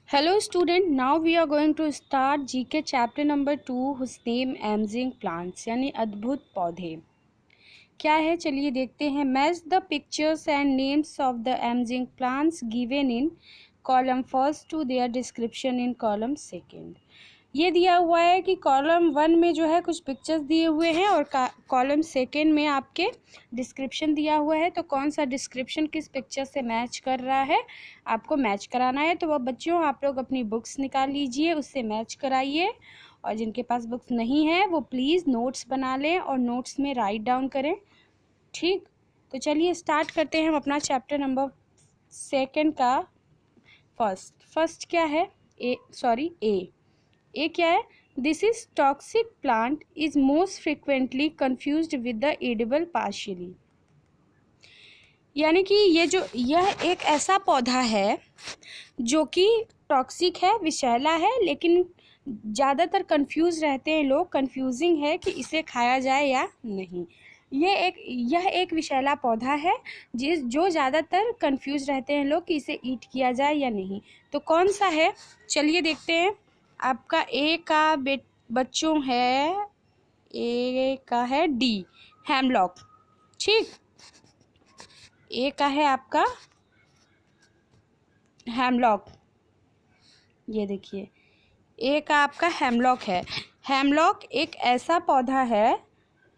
Hello student, now we are going to start GK chapter number 2 whose name Amazing Plants यानी अद्भुत पौधे। क्या है चलिए देखते हैं। Match the pictures and names of the amazing plants given in column first to their description in column second. ये दिया हुआ है कि कॉलम 1 में जो है कुछ पिक्चर्स दिए हुए हैं और कॉलम सेकेंड में आपके डिस्क्रिप्शन दिया हुआ है। तो कौन सा डिस्क्रिप्शन किस पिक्चर से मैच कर रहा है आपको मैच कराना है। तो वह बच्चों आप लोग अपनी बुक्स निकाल लीजिए, उससे मैच कराइए, और जिनके पास बुक्स नहीं है वो प्लीज़ नोट्स बना लें और नोट्स में राइट डाउन करें। ठीक, तो चलिए स्टार्ट करते हैं हम अपना चैप्टर नंबर सेकेंड का। फर्स्ट क्या है? ए क्या है? This is toxic plant is most frequently confused with the edible partially. यानी कि यह एक ऐसा पौधा है जो कि टॉक्सिक है, विषैला है, लेकिन ज़्यादातर कंफ्यूज रहते हैं लोग, कंफ्यूजिंग है कि इसे खाया जाए या नहीं। यह एक विषैला पौधा है जो ज़्यादातर कंफ्यूज रहते हैं लोग कि इसे ईट किया जाए या नहीं। तो कौन सा है चलिए देखते हैं। आपका ए का बच्चों है, ए का है डी, हेमलॉक। ठीक, ए का है आपका हेमलॉक। ये देखिए ए का आपका हेमलॉक है। हेमलॉक एक ऐसा पौधा है,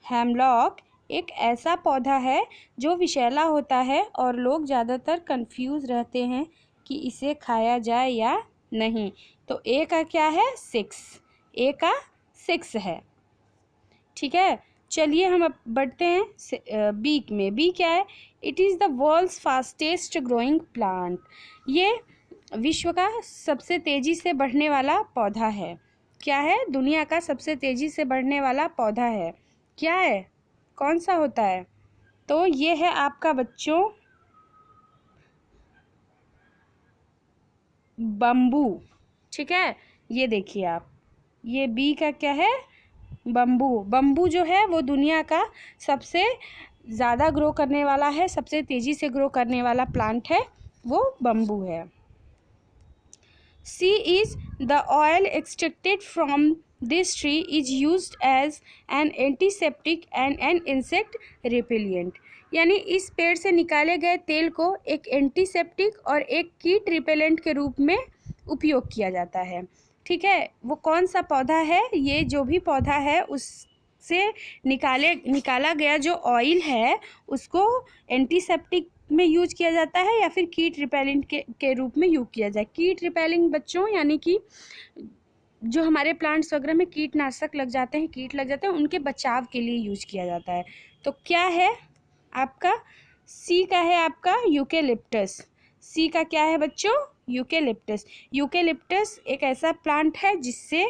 हेमलॉक एक ऐसा पौधा है जो विषैला होता है और लोग ज़्यादातर कंफ्यूज रहते हैं कि इसे खाया जाए या नहीं। तो ए का क्या है? 6। ए का 6 है। ठीक है, चलिए हम अब बढ़ते हैं बी में। बी क्या है? It is the world's fastest growing plant. ये विश्व का सबसे तेज़ी से बढ़ने वाला पौधा है। क्या है? दुनिया का सबसे तेज़ी से बढ़ने वाला पौधा है। क्या है? कौन सा होता है? तो ये है आपका बच्चों बम्बू। ठीक है, ये देखिए आप, ये बी का क्या है? बम्बू। बम्बू जो है वो दुनिया का सबसे ज़्यादा ग्रो करने वाला है, सबसे तेज़ी से ग्रो करने वाला प्लांट है, वो बम्बू है। C is the oil extracted from this tree is used as an antiseptic and an insect repellent. यानी इस पेड़ से निकाले गए तेल को एक एंटीसेप्टिक और एक कीट रिपेलेंट के रूप में उपयोग किया जाता है। ठीक है, वो कौन सा पौधा है? ये जो भी पौधा है उससे निकाला गया जो ऑयल है उसको एंटीसेप्टिक में यूज किया जाता है या फिर कीट रिपेलेंट के रूप में यूज किया जाए। कीट रिपेलिंग बच्चों यानी कि जो हमारे प्लांट्स वगैरह में कीटनाशक लग जाते हैं, कीट लग जाते हैं, उनके बचाव के लिए यूज किया जाता है। तो क्या है आपका? सी का है आपका यूकेलिप्टस। सी का क्या है बच्चों? यूकेलिप्टस। यूकेलिप्टस एक ऐसा प्लांट है जिससे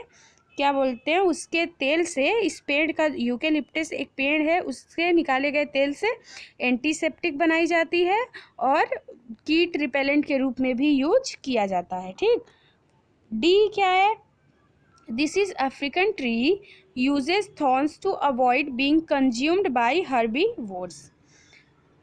क्या बोलते हैं, उसके तेल से, इस पेड़ का, यूकेलिप्टस एक पेड़ है, उससे निकाले गए तेल से एंटीसेप्टिक बनाई जाती है और कीट रिपेलेंट के रूप में भी यूज किया जाता है। ठीक, डी क्या है? This is African tree uses thorns to avoid being consumed by herbivores.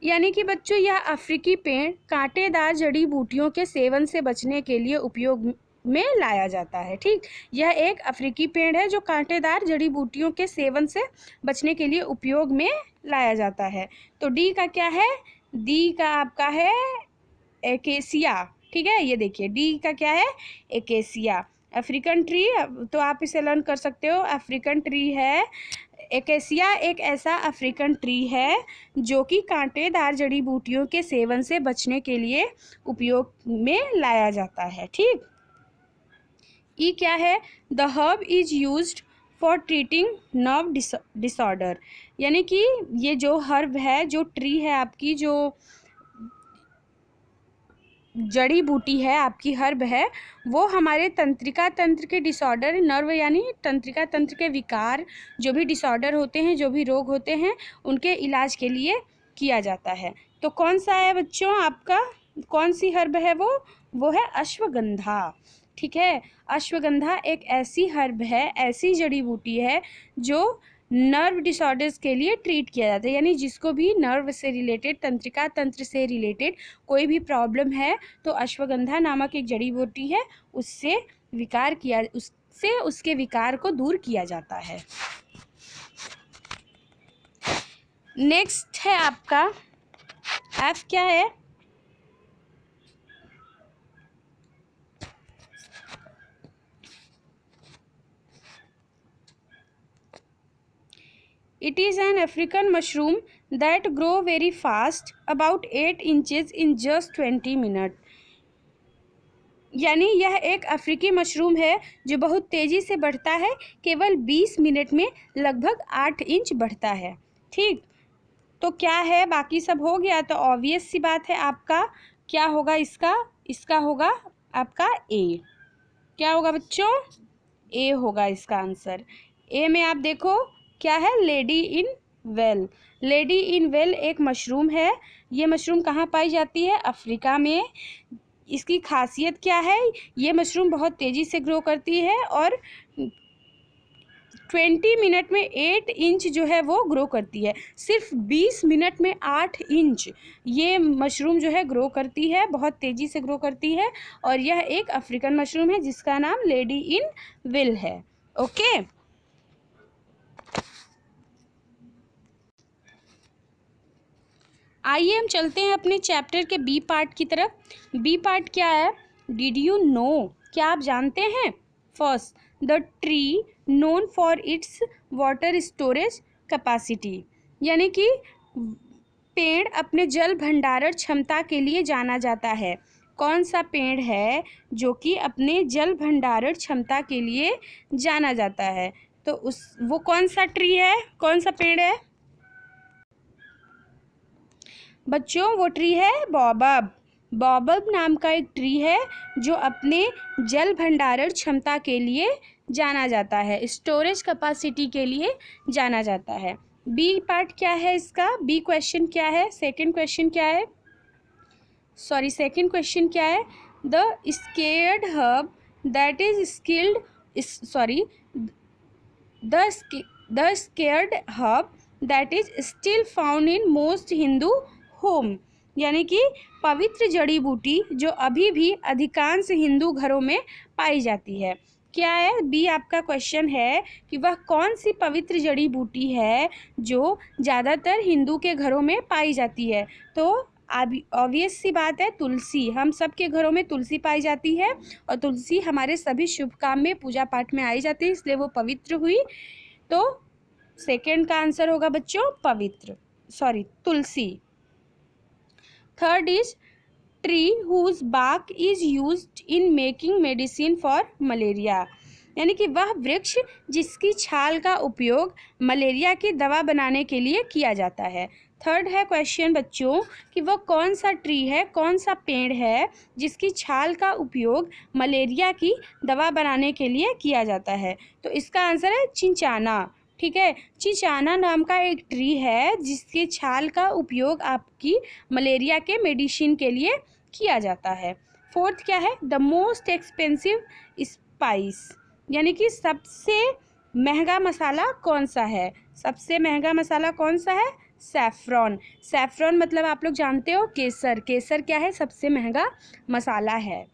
यानी कि बच्चों यह अफ्रीकी पेड़ कांटेदार जड़ी बूटियों के सेवन से बचने के लिए उपयोग में लाया जाता है। ठीक, यह एक अफ्रीकी पेड़ है जो कांटेदार जड़ी बूटियों के सेवन से बचने के लिए उपयोग में लाया जाता है। तो डी का क्या है? डी का आपका है एकेसिया। ठीक है, ये देखिए डी का क्या है? एकेसिया। अफ्रीकन ट्री, तो आप इसे लर्न कर सकते हो, अफ्रीकन ट्री है। एकेसिया एक ऐसा अफ्रीकन ट्री है जो कि कांटेदार जड़ी बूटियों के सेवन से बचने के लिए उपयोग में लाया जाता है। ठीक, ई क्या है? The herb is used for treating nerve disorder. यानी कि ये जो हर्ब है, जो ट्री है आपकी, जो जड़ी बूटी है आपकी, हर्ब है, वो हमारे तंत्रिका तंत्र के डिसऑर्डर, नर्व यानी तंत्रिका तंत्र के विकार, जो भी डिसऑर्डर होते हैं, जो भी रोग होते हैं, उनके इलाज के लिए किया जाता है। तो कौन सा है बच्चों आपका? कौन सी हर्ब है वो है अश्वगंधा। ठीक है, अश्वगंधा एक ऐसी हर्ब है, ऐसी जड़ी बूटी है जो नर्व डिसऑर्डर्स के लिए ट्रीट किया जाता है, यानी जिसको भी नर्व से रिलेटेड, तंत्रिका तंत्र से रिलेटेड कोई भी प्रॉब्लम है तो अश्वगंधा नामक एक जड़ी बूटी है, उससे उसके विकार को दूर किया जाता है। नेक्स्ट है आपका एफ, क्या है? It is an African mushroom that grow very fast, about 8 inches in just 20 minutes. यानी यह एक अफ्रीकी मशरूम है जो बहुत तेज़ी से बढ़ता है, केवल 20 मिनट में लगभग 8 इंच बढ़ता है। ठीक, तो क्या है, बाकी सब हो गया, तो ऑब्वियस सी बात है आपका क्या होगा, इसका होगा आपका ए। क्या होगा बच्चों? ए होगा इसका आंसर। ए में आप देखो क्या है, lady in well. Lady in well एक मशरूम है। ये मशरूम कहाँ पाई जाती है? अफ्रीका में। इसकी खासियत क्या है? ये मशरूम बहुत तेज़ी से ग्रो करती है और 20 मिनट में 8 इंच जो है वो ग्रो करती है। सिर्फ 20 मिनट में 8 इंच ये मशरूम जो है ग्रो करती है, बहुत तेज़ी से ग्रो करती है, और यह एक अफ्रीकन मशरूम है जिसका नाम लेडी इन विल है। ओके, आइए हम चलते हैं अपने चैप्टर के बी पार्ट की तरफ। बी पार्ट क्या है? डिड यू नो, क्या आप जानते हैं? First, the tree known for its water storage capacity, यानी कि पेड़ अपने जल भंडारण क्षमता के लिए जाना जाता है। कौन सा पेड़ है जो कि अपने जल भंडारण क्षमता के लिए जाना जाता है? तो वो कौन सा ट्री है, कौन सा पेड़ है बच्चों? वो ट्री है बॉबब। बॉबब नाम का एक ट्री है जो अपने जल भंडारण क्षमता के लिए जाना जाता है, स्टोरेज कैपेसिटी के लिए जाना जाता है। बी पार्ट क्या है इसका? बी क्वेश्चन क्या है? सेकंड क्वेश्चन क्या है? सेकंड क्वेश्चन क्या है? The scared hub that is skilled the scared hub that is still found in most Hindu home, यानी कि पवित्र जड़ी बूटी जो अभी भी अधिकांश हिंदू घरों में पाई जाती है। क्या है? बी आपका क्वेश्चन है कि वह कौन सी पवित्र जड़ी बूटी है जो ज़्यादातर हिंदू के घरों में पाई जाती है? तो ऑब्वियस सी बात है, तुलसी। हम सब के घरों में तुलसी पाई जाती है और तुलसी हमारे सभी शुभ काम में, पूजा पाठ में आई जाती है, इसलिए वो पवित्र हुई। तो सेकंड का आंसर होगा बच्चों तुलसी। Third is tree whose bark is used in making medicine for malaria, यानी कि वह वृक्ष जिसकी छाल का उपयोग मलेरिया की दवा बनाने के लिए किया जाता है। थर्ड है क्वेश्चन बच्चों कि वह कौन सा ट्री है, कौन सा पेड़ है जिसकी छाल का उपयोग मलेरिया की दवा बनाने के लिए किया जाता है? तो इसका आंसर है चिंचाना। ठीक है, चिंचाना नाम का एक ट्री है जिसके छाल का उपयोग आपकी मलेरिया के मेडिसिन के लिए किया जाता है। फोर्थ क्या है? द मोस्ट एक्सपेंसिव स्पाइस, यानी कि सबसे महंगा मसाला कौन सा है? सबसे महंगा मसाला कौन सा है? सैफ्रॉन। सैफ्रॉन मतलब आप लोग जानते हो केसर। केसर क्या है? सबसे महंगा मसाला है।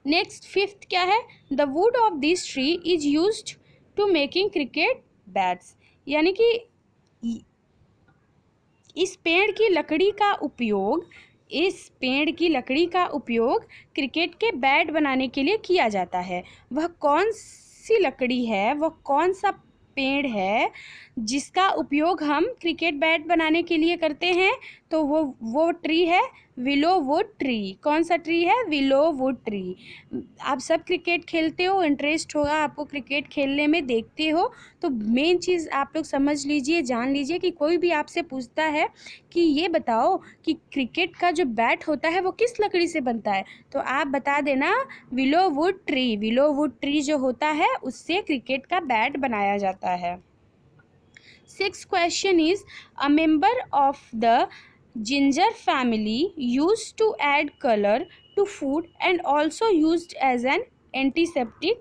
नेक्स्ट फिफ्थ क्या है? The wood of this tree is used to making cricket bats, यानी कि इस पेड़ की लकड़ी का उपयोग क्रिकेट के बैट बनाने के लिए किया जाता है। वह कौन सी लकड़ी है, वह कौन सा पेड़ है जिसका उपयोग हम क्रिकेट बैट बनाने के लिए करते हैं? तो वो ट्री है विलो वुड ट्री। कौन सा ट्री है? Willow wood tree. आप सब क्रिकेट खेलते हो, इंटरेस्ट होगा आपको क्रिकेट खेलने में, देखते हो, तो मेन चीज़ आप लोग समझ लीजिए, जान लीजिए कि कोई भी आपसे पूछता है कि ये बताओ कि क्रिकेट का जो बैट होता है वो किस लकड़ी से बनता है, तो आप बता देना willow wood tree. Willow wood tree जो होता है उससे क्रिकेट का बैट बनाया जाता है। Sixth question is a member of the ginger family used to add color to food and also used as an antiseptic.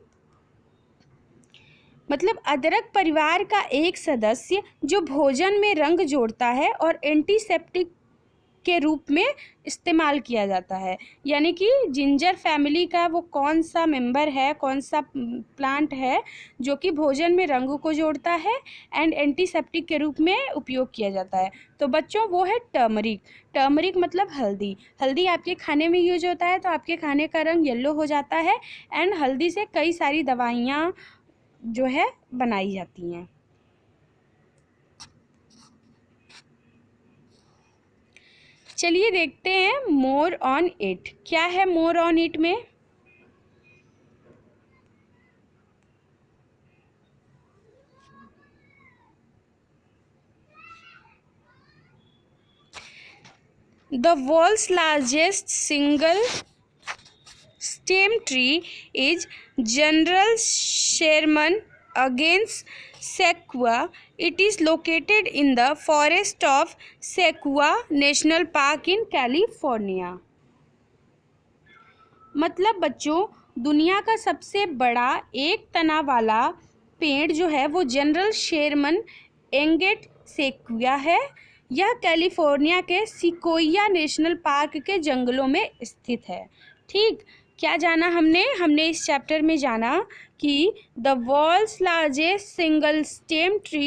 मतलब अदरक परिवार का एक सदस्य जो भोजन में रंग जोड़ता है और एंटीसेप्टिक के रूप में इस्तेमाल किया जाता है। यानी कि जिंजर फैमिली का वो कौन सा मेंबर है, कौन सा प्लांट है जो कि भोजन में रंग को जोड़ता है एंड एंटीसेप्टिक के रूप में उपयोग किया जाता है। तो बच्चों वो है टर्मरिक। टर्मरिक मतलब हल्दी। हल्दी आपके खाने में यूज होता है तो आपके खाने का रंग येलो हो जाता है एंड हल्दी से कई सारी दवाइयाँ जो है बनाई जाती हैं। चलिए देखते हैं मोर ऑन इट। क्या है मोर ऑन इट में? The world's largest single stem tree is General Sherman against Sequoia. It is located in the forest of Sequoia National Park in California. मतलब बच्चों दुनिया का सबसे बड़ा एक तना वाला पेड़ जो है वो जनरल शेरमन एंगेट सेक्विया है। यह कैलिफोर्निया के सिकोया नेशनल पार्क के जंगलों में स्थित है। ठीक, क्या जाना हमने इस चैप्टर में जाना कि the world's largest single stem tree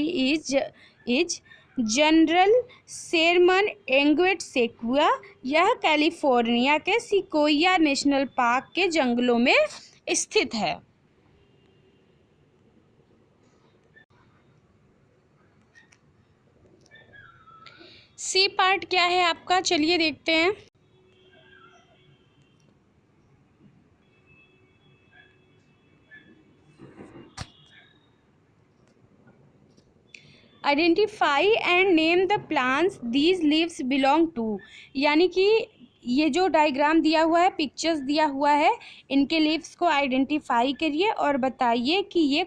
is general Sherman एंगेट सेक्विया। यह कैलिफोर्निया के सिकोया नेशनल पार्क के जंगलों में स्थित है। सी पार्ट क्या है आपका, चलिए देखते हैं। Identify and name the plants these leaves belong to. यानी कि ये जो डायग्राम दिया हुआ है, पिक्चर्स दिया हुआ है, इनके लीव्स को आइडेंटिफाई करिए और बताइए कि ये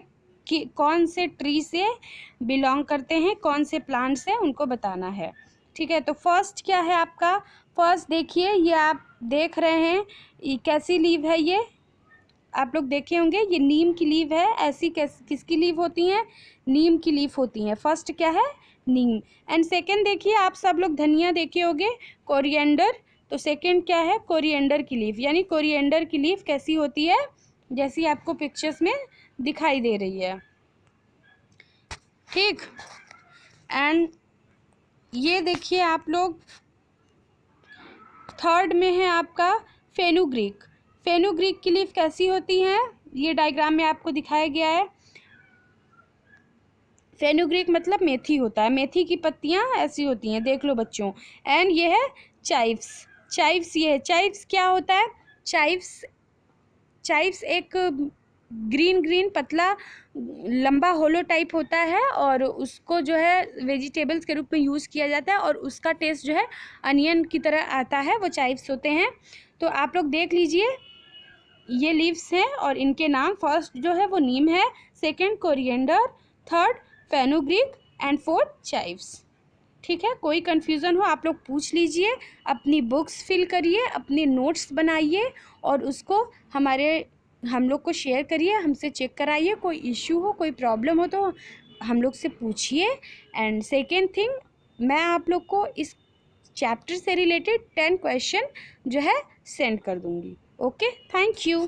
कौन से ट्री से बिलोंग करते हैं, कौन से प्लांट से, उनको बताना है। ठीक है, तो फर्स्ट क्या है आपका? फर्स्ट देखिए, ये आप देख रहे हैं ये कैसी लीव है, ये आप लोग देखे होंगे, ये नीम की लीव है। ऐसी किसकी लीव होती हैं? नीम की लीफ होती हैं। फर्स्ट क्या है? नीम। एंड सेकंड देखिए, आप सब लोग धनिया देखे होंगे, कोरिएंडर। तो सेकंड क्या है? कोरिएंडर की लीफ। यानी कोरिएंडर की लीफ कैसी होती है? जैसी आपको पिक्चर्स में दिखाई दे रही है। ठीक, एंड ये देखिए आप लोग, थर्ड में है आपका फेनुग्रीक। फेनुग्रीक की लीफ कैसी होती है? ये डायग्राम में आपको दिखाया गया है। फेनुग्रीक मतलब मेथी होता है, मेथी की पत्तियां ऐसी होती हैं, देख लो बच्चों। एंड ये है चाइव्स। चाइव्स ये है। चाइव्स क्या होता है? चाइव्स एक ग्रीन पतला लंबा होलो टाइप होता है और उसको जो है वेजिटेबल्स के रूप में यूज़ किया जाता है और उसका टेस्ट जो है अनियन की तरह आता है, वो चाइव्स होते हैं। तो आप लोग देख लीजिए, ये लीव्स हैं और इनके नाम, फर्स्ट जो है वो नीम है, second coriander, third fenugreek and fourth chives. ठीक है, कोई कन्फ्यूज़न हो आप लोग पूछ लीजिए, अपनी बुक्स फिल करिए, अपने नोट्स बनाइए और उसको हम लोग को शेयर करिए, हमसे चेक कराइए। कोई इश्यू हो, कोई प्रॉब्लम हो तो हम लोग से पूछिए। एंड सेकेंड थिंग, मैं आप लोग को इस चैप्टर से रिलेटेड 10 क्वेश्चन जो है सेंड कर दूँगी। Okay, thank you.